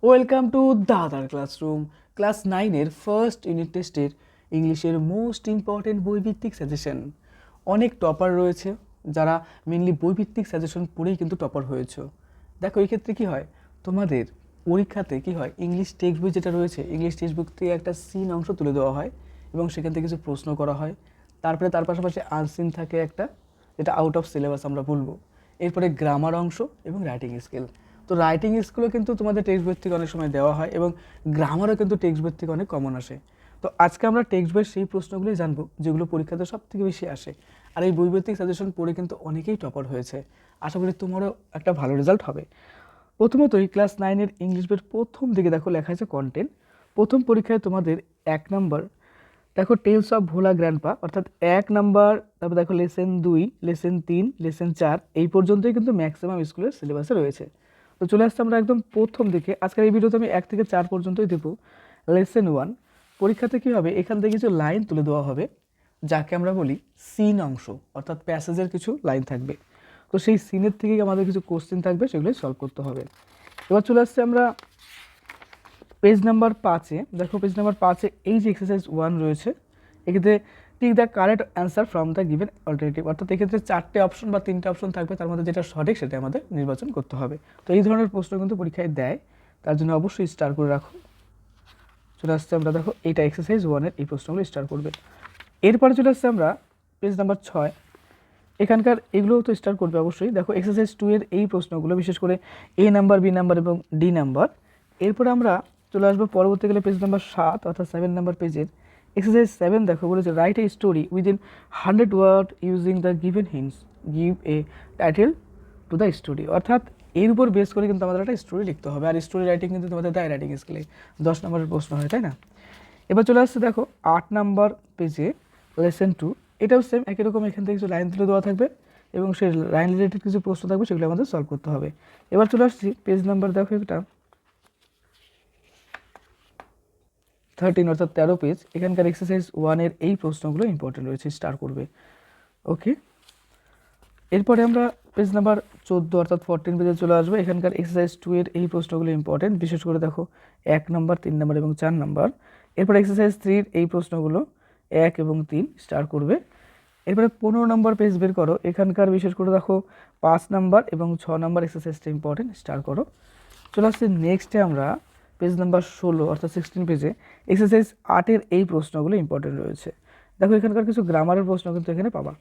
Welcome to দাদার classroom. Class 9-এর first unit টেস্টের ইংলিশের মোস্ট ইম্পর্টেন্ট বইভিত্তিক সাজেশন। অনেক টপার রয়েছে যারা মেনলি বইভিত্তিক সাজেশন পড়েই কিন্তু টপার হয়েছে। দেখো এই ক্ষেত্রে কী হয়, তোমাদের পরীক্ষাতে কী হয়, ইংলিশ টেক্সট বই যেটা রয়েছে, ইংলিশ টেক্সট বুক থেকে একটা সিন অংশ তুলে দেওয়া হয় এবং সেখান থেকে কিছু প্রশ্ন করা হয়। তারপরে তার পাশাপাশি আনসিন থাকে একটা, যেটা আউট অফ সিলেবাস আমরা বলবো। এরপরে গ্রামার অংশ এবং রাইটিং স্কিল। তো রাইটিং স্কিলও কিন্তু তোমাদের টেক্সট বই থেকে অনেক সময় দেওয়া হয় এবং গ্রামারও কিন্তু টেক্সট বই থেকে অনেক কমন আসে। তো আজকে আমরা টেক্সট বইয়ের সেই প্রশ্নগুলোই জানবো যেগুলো পরীক্ষাতে সব থেকে বেশি আসে। আর এই বইভিত্তিক সাজেশন পড়ে কিন্তু অনেকেই টপার হয়েছে। আশা করি তোমারও একটা ভালো রেজাল্ট হবে। প্রথমতই ক্লাস 9-এর ইংলিশ বইয়ের প্রথম দিকে দেখো লেখা আছে কন্টেন্ট। প্রথম পরীক্ষায় তোমাদের 1 নম্বর দেখো টেলস অফ ভোলা গ্র্যান্ডপা, অর্থাৎ 1 নাম্বার। তারপর দেখো লেসন 2, লেসন 3, লেসন 4, এই পর্যন্তই কিন্তু ম্যাক্সিমাম স্কুলের সিলেবাসে রয়েছে। তো চলে আসছে আমরা একদম প্রথম দিকে। আজকের এই ভিডিওতে আমি 1 থেকে 4 পর্যন্তই দেবো। লেসন 1 পরীক্ষাতে কী হবে, এখান থেকে কিছু লাইন তুলে দেওয়া হবে যাকে আমরা বলি সিন অংশ, অর্থাৎ প্যাসেজের কিছু লাইন থাকবে। তো সেই সিনের থেকেই আমাদের কিছু কোশ্চেন থাকবে, সেগুলোই সলভ করতে হবে। এবার চলে আসছে আমরা পেজ নাম্বার 5-এ। দেখো পেজ নাম্বার 5-এ এই যে এক্সারসাইজ 1 রয়েছে, এক্ষেত্রে tick the correct answer from the given alternative, অর্থাৎ এক্ষেত্রে 4টে অপশন বা 3টে অপশন থাকবে, তার মধ্যে যেটা সঠিক সেটা আমাদের নির্বাচন করতে হবে। তো এই ধরনের প্রশ্ন কিন্তু পরীক্ষায় দেয়, তার জন্য অবশ্যই স্টার করে রাখো। চলে আসছে আমরা দেখো এইটা এক্সারসাইজ 1-এর এই প্রশ্নগুলো স্টার করবে। এরপরে চলে আসছে আমরা পেজ নাম্বার 6। এখানকার এগুলোও তো স্টার করবে অবশ্যই। দেখো এক্সারসাইজ 2-এর এই প্রশ্নগুলো, বিশেষ করে এ নাম্বার, বি নাম্বার এবং ডি নাম্বার। এরপরে আমরা চলে আসবো পরবর্তীকালে পেজ নাম্বার 7, অর্থাৎ 7 নাম্বার পেজের এক্সারসাইজ 7। দেখো বলেছে write a story within 100 word using the given hints, give a title to the story, অর্থাৎ এর উপর বেস করে কিন্তু আমাদের একটা স্টোরি লিখতে হবে। আর স্টোরি রাইটিং কিন্তু তোমাদের দেয় রাইটিং স্কিলে 10 নম্বরের প্রশ্ন হয়, তাই না? এবার চলে আসছে দেখো 8 নাম্বার পেজে লেসন 2। এটাও সেম একই রকম, এখান থেকে কিছু লাইন তুলে দেওয়া থাকবে এবং সেই লাইন রিলেটেড কিছু প্রশ্ন থাকবে, সেগুলো আমাদের সলভ করতে হবে। এবার চলে আসছি পেজ নাম্বার দেখো এটা 13, অর্থাৎ 13 পেজ। এখানকার এক্সারসাইজ 1-এর এই প্রশ্নগুলো ইম্পর্টেন্ট রয়েছে, স্টার করবে। ওকে, এরপরে আমরা পেজ নাম্বার 14, অর্থাৎ 14 পেজে চলে আসবো। এখানকার এক্সারসাইজ 2-এর এই প্রশ্নগুলো ইম্পর্টেন্ট, বিশেষ করে দেখো 1 নম্বর, 3 নম্বর এবং 4 নম্বর। এরপর এক্সারসাইজ 3-র এই প্রশ্নগুলো 1 এবং 3 স্টার করবে। এরপরে 15 নম্বর পেজ বের করো। এখানকার বিশেষ করে দেখো 5 নাম্বার এবং 6 নম্বর এক্সারসাইজটা ইম্পর্টেন্ট, স্টার করো। চলে আসছে নেক্সটে আমরা পেজ নাম্বার 16, অর্থাৎ 16 পেজে এক্সারসাইজ 8-এর এই প্রশ্নগুলো ইম্পর্টেন্ট রয়েছে। দেখো এখানকার কিছু গ্রামারের প্রশ্ন কিন্তু এখানে পাবা।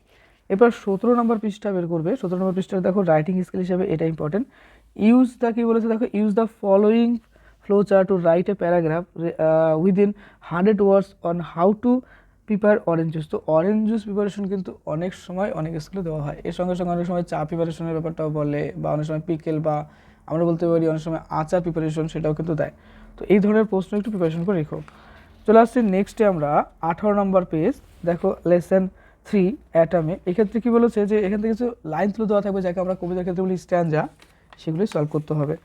এরপর 17 নম্বর পৃষ্ঠা বের করবে। 17 নম্বর পৃষ্ঠা দেখো রাইটিং স্কিল হিসাবে এটা ইম্পর্টেন্ট। ইউজ দ্য কি বলেছে দেখো, use the following flow chart to write a paragraph within 100 words on how to prepare orange juice. তো অরেঞ্জ জুস প্রিপারেশন কিন্তু অনেক সময় অনেক স্কুলে দেওয়া হয়। এর সঙ্গে সঙ্গে অনেক সময় চা প্রিপারেশনের ব্যাপারটাও বলে, বা অনেক সময় পিকেল, বা আমরা বলতে পারি অনেক সময় আচার প্রিপারেশন, সেটাও কিন্তু দেয়। তো এই ধরনের প্রশ্ন একটু প্রিপারেশন করে রেখো। চলে আসছি নেক্সটে আমরা 18 নম্বর পেজ। দেখো লেসন 3 অ্যাটামে। এক্ষেত্রে কী বলেছে যে এখান থেকে কিছু লাইন তুলে দেওয়া থাকবে, যাকে আমরা কবিতার ক্ষেত্রে বলি স্ট্যান্জা, সেগুলোই সলভ করতে হবে।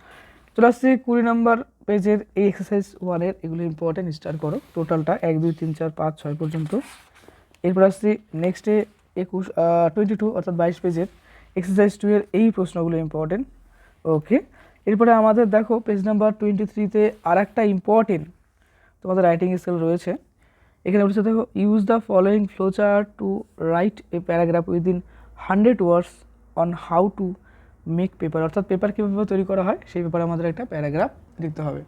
চলে আসছি 20 নম্বর পেজের এই এক্সারসাইজ 1-এর, এগুলো ইম্পর্টেন্ট, স্টার করো টোটালটা 1, 2, 3, 4, 5, 6 পর্যন্ত। এরপর আসছি নেক্সটে 22, অর্থাৎ 22 পেজের এক্সারসাইজ 2-এর এই প্রশ্নগুলো ইম্পর্টেন্ট। ওকে, এরপরে আমাদের দেখো পেজ নাম্বার 23-তে আর একটা ইম্পর্টেন্ট তোমাদের রাইটিং স্কিল রয়েছে। এখানে বলছে দেখো use the following flow chart to write a paragraph within 100 words on how to make paper, অর্থাৎ পেপার কীভাবে তৈরি করা হয় সেই ব্যাপারে আমাদের একটা প্যারাগ্রাফ লিখতে হবে।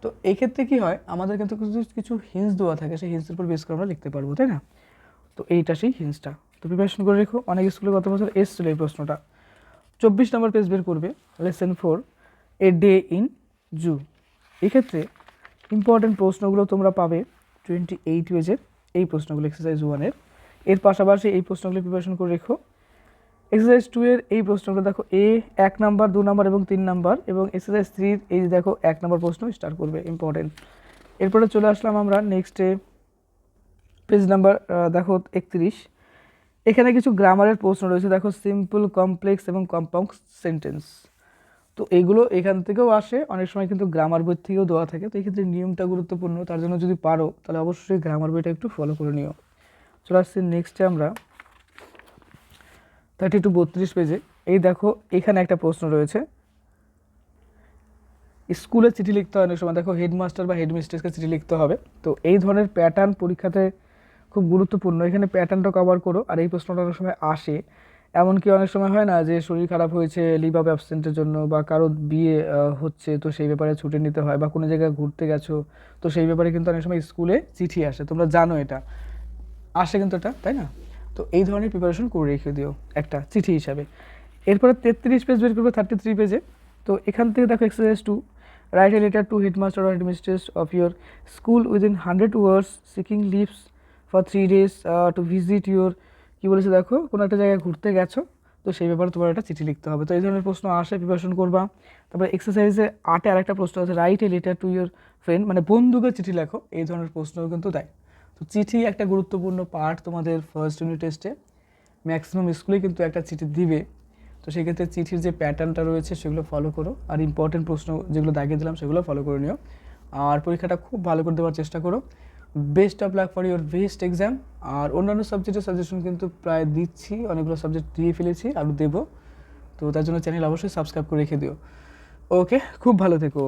তো এই ক্ষেত্রে কী হয়, আমাদের কিন্তু কিছু কিছু হিন্টস দেওয়া থাকে, সেই হিন্টসের উপর বেস করে আমরা লিখতে পারবো, তাই না? তো এইটা সেই হিন্টসটা, তো প্রিপারেশন করে রেখো। অনেক স্কুলে গত বছর এসেছিল এই প্রশ্নটা। 24 নম্বর পেজ বের করবে লেসন 4 এ ডে ইন জু। এক্ষেত্রে ইম্পর্টেন্ট প্রশ্নগুলো তোমরা পাবে 28 পেজের এই প্রশ্নগুলো এক্সারসাইজ 1-এর। এর পাশাপাশি এই প্রশ্নগুলো প্রিপারেশন করে রেখো। এক্সারসাইজ 2-এর এই প্রশ্নগুলো দেখো 1 নাম্বার, 2 নাম্বার এবং 3 নাম্বার, এবং এক্সারসাইজ 3-র এই দেখো 1 নাম্বার প্রশ্ন স্টার্ট করবে, ইম্পর্টেন্ট। এরপরে চলে আসলাম আমরা নেক্সটে পেজ নাম্বার দেখো 31। এখানে কিছু গ্রামারের প্রশ্ন রয়েছে। দেখো সিম্পল, কমপ্লেক্স এবং কম্পাউন্ড সেন্টেন্স। তো এইগুলো এখান থেকেও আসে, অনেক সময় কিন্তু গ্রামার বই থেকেও দেওয়া থাকে। তো এই ক্ষেত্রে নিয়মটা গুরুত্বপূর্ণ, তার জন্য যদি পারো তাহলে অবশ্যই গ্রামার বইটা একটু ফলো করে নিও। চলে আসছি নেক্সটে আমরা 32 32 পেজে। এই দেখো এখানে একটা প্রশ্ন রয়েছে, স্কুলে চিঠি লিখতে হয় অনেক সময়, দেখো হেডমাস্টার বা হেডমিস্ট্রেসকে চিঠি লিখতে হবে। তো এই ধরনের প্যাটার্ন পরীক্ষাতে খুব গুরুত্বপূর্ণ, এখানে প্যাটার্নটা কভার করো। আর এই প্রশ্নটা অনেক সময় আসে, এমনকি অনেক সময় হয় না যে শরীর খারাপ হয়েছে লিভ অফ অ্যাবসেন্টের জন্য, বা কারো বিয়ে হচ্ছে তো সেই ব্যাপারে ছুটি নিতে হয়, বা কোনো জায়গায় ঘুরতে গেছো তো সেই ব্যাপারে কিন্তু অনেক সময় স্কুলে চিঠি আসে, তোমরা জানো এটা আসে কিন্তু এটা, তাই না? তো এই ধরনের প্রিপারেশন করে রেখে দিও একটা চিঠি হিসাবে। এরপরে 33 পেজ বের করবে 33 পেজে। তো এখান থেকে দেখো exercise 2, write a letter to headmaster or headmistress of your school within 100 words seeking leaves for 3 days to visit your, কী বলেছে দেখো, কোনো একটা জায়গায় ঘুরতে গেছো তো সেই ব্যাপারে তোমার একটা চিঠি লিখতে হবে। তো এই ধরনের প্রশ্ন আসে, প্রিপারেশন করবা। তারপরে এক্সারসাইজে 8 আরেকটা প্রশ্ন আছে, right a letter to your friend, মানে বন্ধুকে চিঠি লেখো, এই ধরনের প্রশ্নও কিন্তু দেয়। তো চিঠি একটা গুরুত্বপূর্ণ পার্ট তোমাদের ফার্স্ট ইউনিট টেস্টে, ম্যাক্সিমাম স্কুলে কিন্তু একটা চিঠি দিবে। তো সেক্ষেত্রে চিঠির যে প্যাটার্নটা রয়েছে সেগুলো ফলো করো, আর ইম্পর্টেন্ট প্রশ্ন যেগুলো দাগিয়ে দিলাম সেগুলো ফলো করে নিও, আর পরীক্ষাটা খুব ভালো করে দেওয়ার চেষ্টা করো। Best of luck for your best exam. আর অন্যান্য সাবজেক্টের সাজেশন কিন্তু প্রায় দিচ্ছি, অনেকগুলো সাবজেক্ট দিয়ে ফেলেছি, আরও দেবো। তো তার জন্য চ্যানেল অবশ্যই সাবস্ক্রাইব করে রেখে দিও। ওকে, খুব ভালো থেকো।